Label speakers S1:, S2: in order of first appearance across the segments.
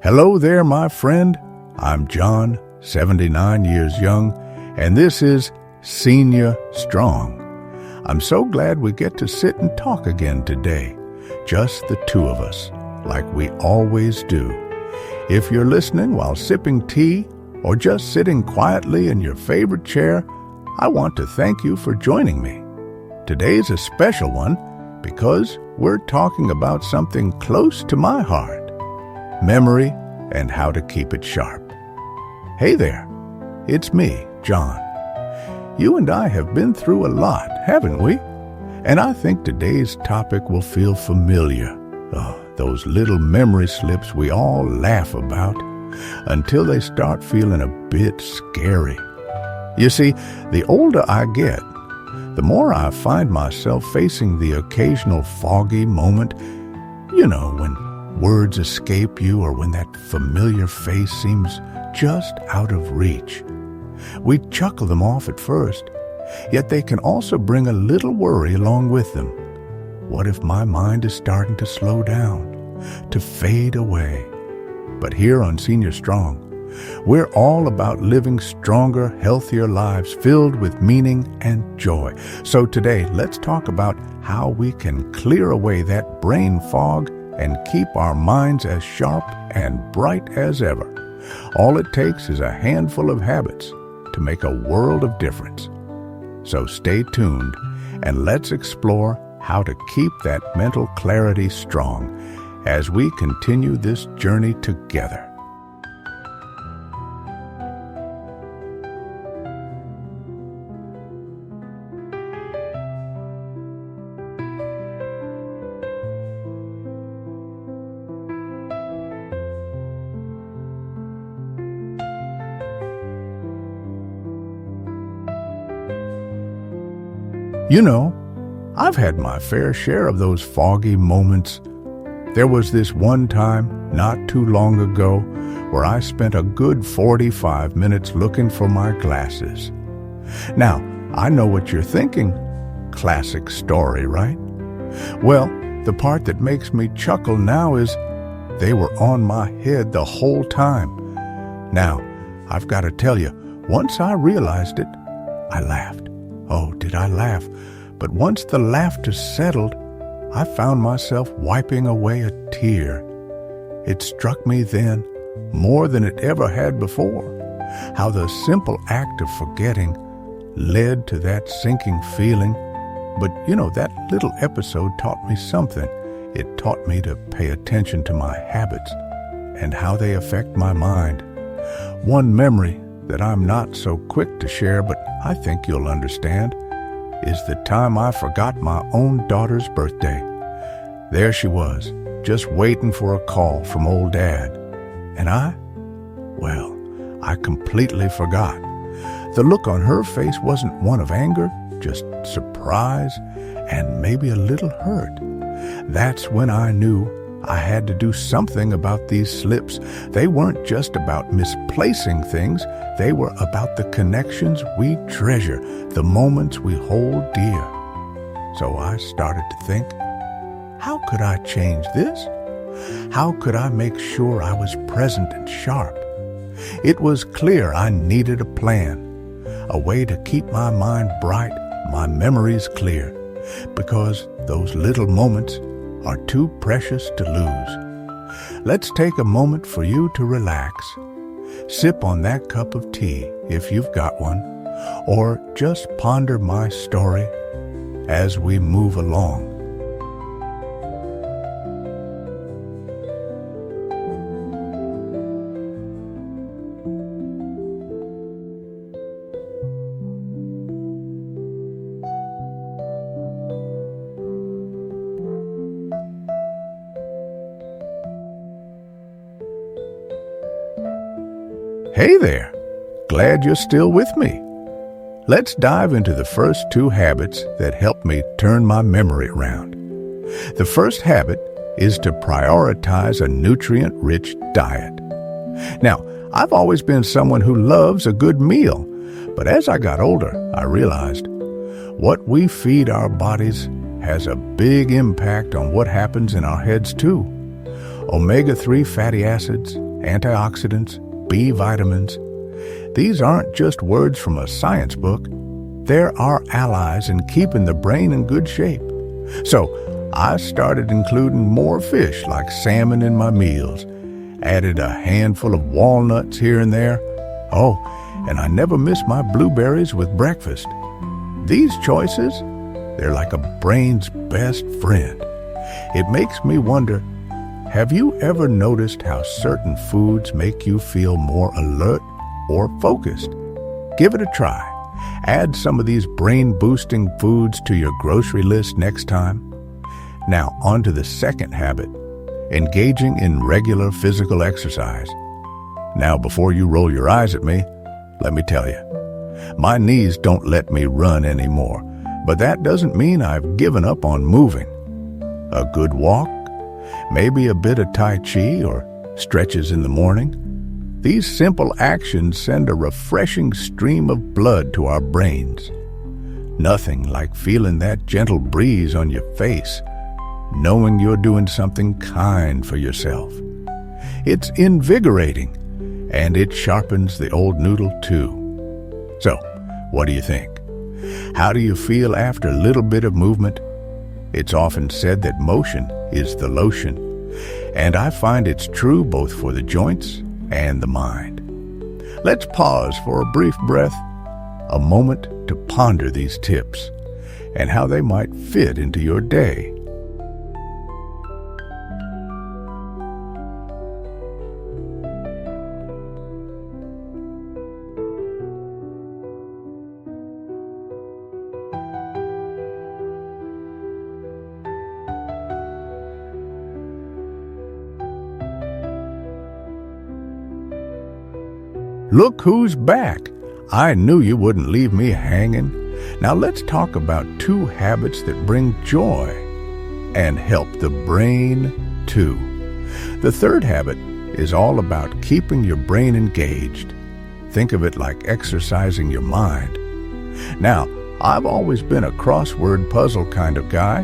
S1: Hello there, my friend. I'm John, 79 years young, and this is Senior Strong. I'm so glad we get to sit and talk again today, just the two of us, like we always do. If you're listening while sipping tea or just sitting quietly in your favorite chair, I want to thank you for joining me. Today's a special one because we're talking about something close to my heart. Memory and how to keep it sharp. Hey there, it's me, John. You and I have been through a lot, haven't we? And I think today's topic will feel familiar. Those little memory slips we all laugh about until they start feeling a bit scary. You see, the older I get, the more I find myself facing the occasional foggy moment, when words escape you or when that familiar face seems just out of reach. We chuckle them off at first, yet they can also bring a little worry along with them. What if my mind is starting to slow down, to fade away? But here on Senior Strong, we're all about living stronger, healthier lives filled with meaning and joy. So today, let's talk about how we can clear away that brain fog and keep our minds as sharp and bright as ever. All it takes is a handful of habits to make a world of difference. So stay tuned and let's explore how to keep that mental clarity strong as we continue this journey together. I've had my fair share of those foggy moments. There was this one time, not too long ago, where I spent a good 45 minutes looking for my glasses. Now, I know what you're thinking. Classic story, right? Well, the part that makes me chuckle now is they were on my head the whole time. Now, I've got to tell you, once I realized it, I laughed. Oh, did I laugh? But once the laughter settled, I found myself wiping away a tear. It struck me then, more than it ever had before, how the simple act of forgetting led to that sinking feeling. But, that little episode taught me something. It taught me to pay attention to my habits and how they affect my mind. One memory that I'm not so quick to share, but I think you'll understand, is the time I forgot my own daughter's birthday. There she was, just waiting for a call from old Dad. And I completely forgot. The look on her face wasn't one of anger, just surprise and maybe a little hurt. That's when I knew I had to do something about these slips. They weren't just about misplacing things. They were about the connections we treasure, the moments we hold dear. So I started to think, how could I change this? How could I make sure I was present and sharp? It was clear I needed a plan, a way to keep my mind bright, my memories clear, because those little moments are too precious to lose. Let's take a moment for you to relax. Sip on that cup of tea if you've got one, or just ponder my story as we move along. Hey there! Glad you're still with me. Let's dive into the first two habits that help me turn my memory around. The first habit is to prioritize a nutrient-rich diet. Now, I've always been someone who loves a good meal, but as I got older, I realized what we feed our bodies has a big impact on what happens in our heads too. Omega-3 fatty acids antioxidants, B vitamins. These aren't just words from a science book. They're our allies in keeping the brain in good shape. So I started including more fish like salmon in my meals, added a handful of walnuts here and there. Oh, and I never miss my blueberries with breakfast. These choices, they're like a brain's best friend. It makes me wonder, have you ever noticed how certain foods make you feel more alert or focused? Give it a try. Add some of these brain-boosting foods to your grocery list next time. Now, on to the second habit, engaging in regular physical exercise. Now, before you roll your eyes at me, let me tell you, my knees don't let me run anymore, but that doesn't mean I've given up on moving. A good walk, maybe a bit of Tai Chi or stretches in the morning. These simple actions send a refreshing stream of blood to our brains. Nothing like feeling that gentle breeze on your face, knowing you're doing something kind for yourself. It's invigorating, and it sharpens the old noodle too. So, what do you think? How do you feel after a little bit of movement? It's often said that motion is the lotion, and I find it's true both for the joints and the mind. Let's pause for a brief breath, a moment to ponder these tips and how they might fit into your day. Look who's back. I knew you wouldn't leave me hanging. Now let's talk about two habits that bring joy and help the brain too. The third habit is all about keeping your brain engaged. Think of it like exercising your mind. Now, I've always been a crossword puzzle kind of guy.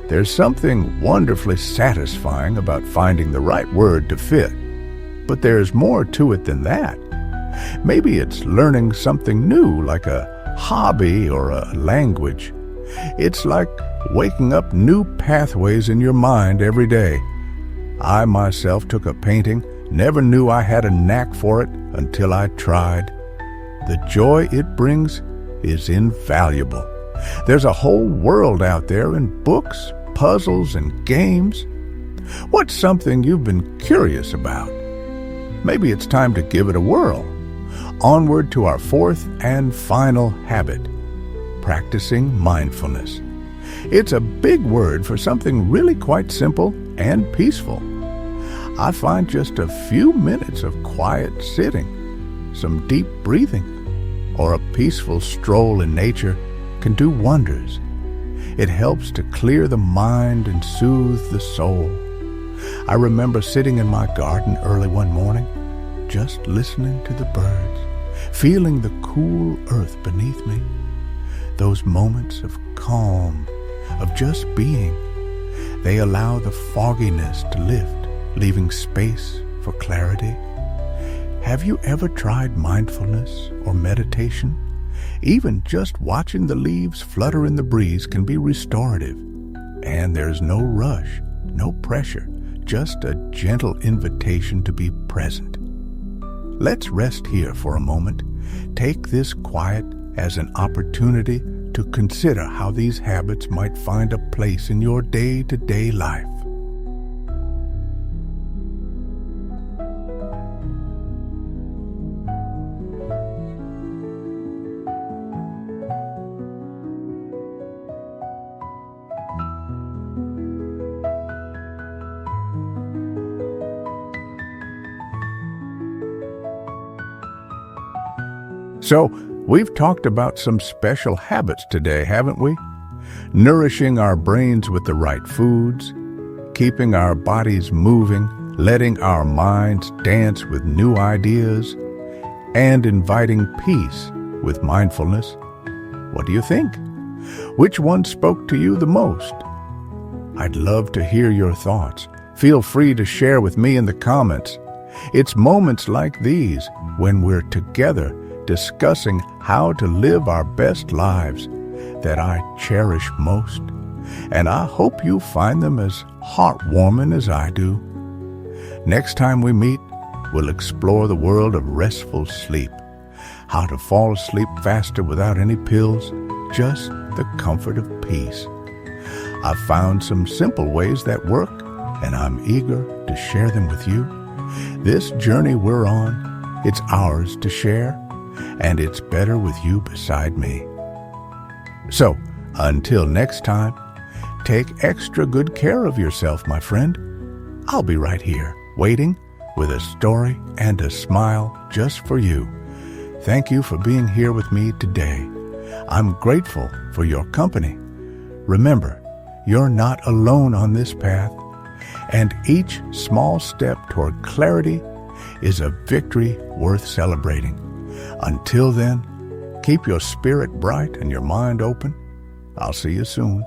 S1: There's something wonderfully satisfying about finding the right word to fit. But there's more to it than that. Maybe it's learning something new, like a hobby or a language. It's like waking up new pathways in your mind every day. I myself took a painting, never knew I had a knack for it until I tried. The joy it brings is invaluable. There's a whole world out there in books, puzzles, and games. What's something you've been curious about? Maybe it's time to give it a whirl. Onward to our fourth and final habit, practicing mindfulness. It's a big word for something really quite simple and peaceful. I find just a few minutes of quiet sitting, some deep breathing, or a peaceful stroll in nature can do wonders. It helps to clear the mind and soothe the soul. I remember sitting in my garden early one morning, just listening to the birds, feeling the cool earth beneath me. Those moments of calm, of just being, they allow the fogginess to lift, leaving space for clarity. Have you ever tried mindfulness or meditation? Even just watching the leaves flutter in the breeze can be restorative. And there's no rush, no pressure, just a gentle invitation to be present. Let's rest here for a moment. Take this quiet as an opportunity to consider how these habits might find a place in your day-to-day life. So, we've talked about some special habits today, haven't we? Nourishing our brains with the right foods, keeping our bodies moving, letting our minds dance with new ideas, and inviting peace with mindfulness. What do you think? Which one spoke to you the most? I'd love to hear your thoughts. Feel free to share with me in the comments. It's moments like these, when we're together discussing how to live our best lives, that I cherish most. And I hope you find them as heartwarming as I do. Next time we meet, we'll explore the world of restful sleep. How to fall asleep faster without any pills, just the comfort of peace. I've found some simple ways that work, and I'm eager to share them with you. This journey we're on, it's ours to share, and it's better with you beside me. So, until next time, take extra good care of yourself, my friend. I'll be right here, waiting, with a story and a smile just for you. Thank you for being here with me today. I'm grateful for your company. Remember, you're not alone on this path, and each small step toward clarity is a victory worth celebrating. Until then, keep your spirit bright and your mind open. I'll see you soon.